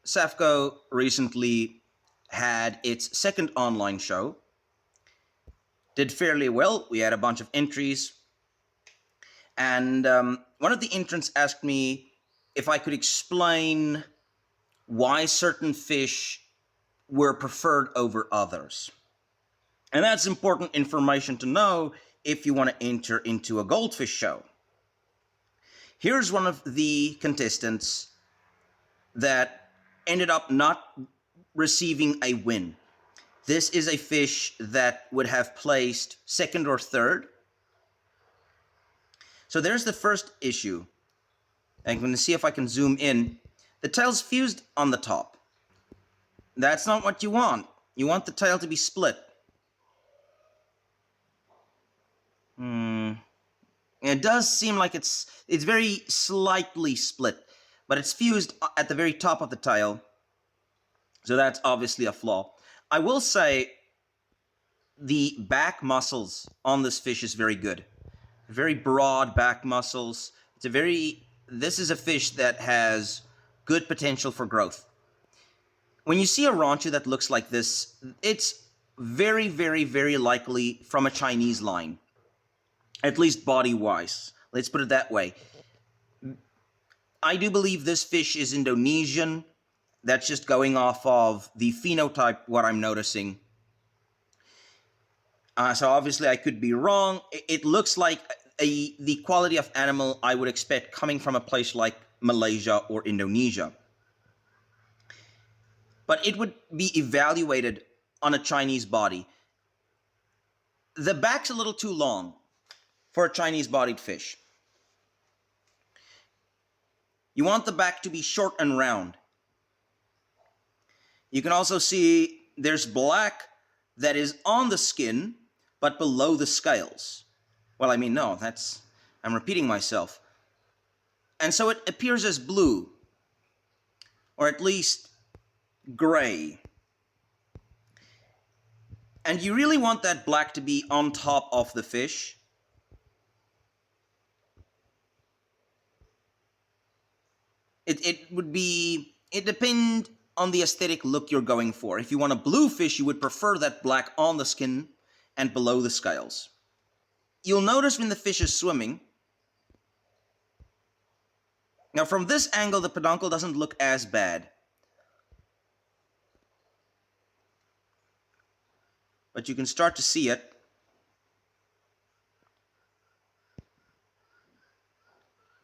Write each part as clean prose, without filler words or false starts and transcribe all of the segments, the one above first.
Safco recently had its second online show. Did fairly well. We had a bunch of entries. And one of the entrants asked me if I could explain why certain fish were preferred over others. And that's important information to know if you want to enter into a goldfish show. Here's one of the contestants that ended up not receiving a win. This is a fish that would have placed second or third. So there's the first issue. I'm going to see if I can zoom in. The tail's fused on the top. That's not what you want. You want the tail to be split. It does seem like it's very slightly split, but it's fused at the very top of the tail. So that's obviously a flaw. I will say the back muscles on this fish is very good. Very broad back muscles. This is a fish that has good potential for growth. When you see a ranchu that looks like this, it's very, very, very likely from a Chinese line. At least body-wise. Let's put it that way. I do believe this fish is Indonesian. That's just going off of the phenotype, what I'm noticing. So obviously I could be wrong. It looks like the quality of animal I would expect coming from a place like Malaysia or Indonesia. But it would be evaluated on a Chinese body. The back's a little too long for a Chinese-bodied fish. You want the back to be short and round. You can also see there's black that is on the skin, but below the scales. Well, I mean, no, I'm repeating myself. And so it appears as blue, or at least gray. And you really want that black to be on top of the fish. It depends on the aesthetic look you're going for. If you want a blue fish, you would prefer that black on the skin and below the scales. You'll notice when the fish is swimming. Now from this angle, the peduncle doesn't look as bad. But you can start to see it.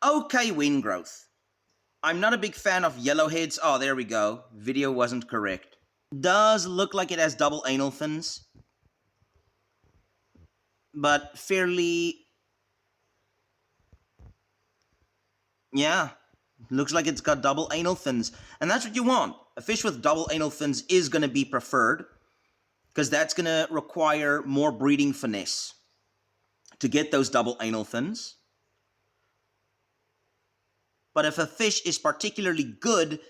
Okay, wing growth. I'm not a big fan of yellowheads. Oh, there we go. Video wasn't correct. Does look like it has double anal fins. But fairly... yeah, looks like it's got double anal fins. And that's what you want. A fish with double anal fins is going to be preferred, because that's going to require more breeding finesse to get those double anal fins. But if a fish is particularly good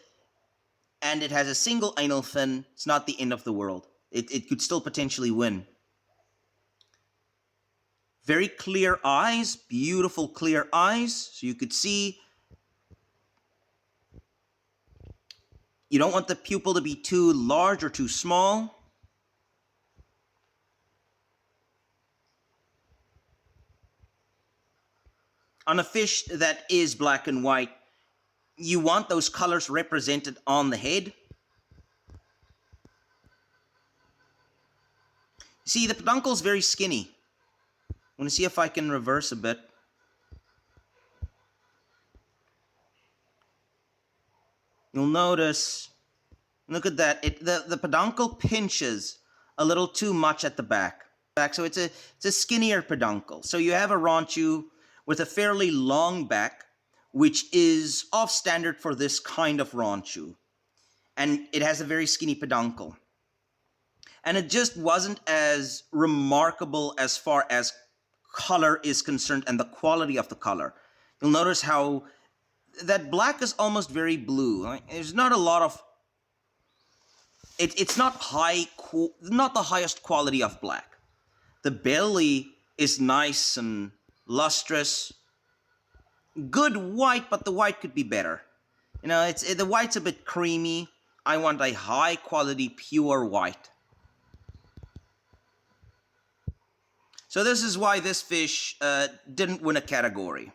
and it has a single anal fin, it's not the end of the world. It could still potentially win. Very clear eyes, beautiful clear eyes. So you could see. You don't want the pupil to be too large or too small. On a fish that is black and white, you want those colors represented on the head. See, the peduncle is very skinny. I want to see if I can reverse a bit. You'll notice, look at that, the peduncle pinches a little too much at the back. So it's a skinnier peduncle. So you have a ranchu with a fairly long back, which is off standard for this kind of ranchu. And it has a very skinny peduncle. And it just wasn't as remarkable as far as color is concerned and the quality of the color. You'll notice how that black is almost very blue. There's not a lot of... It's not not the highest quality of black. The belly is nice and lustrous. Good white, but the white could be better. You know, the white's a bit creamy. I want a high quality pure white. So this is why this fish didn't win a category.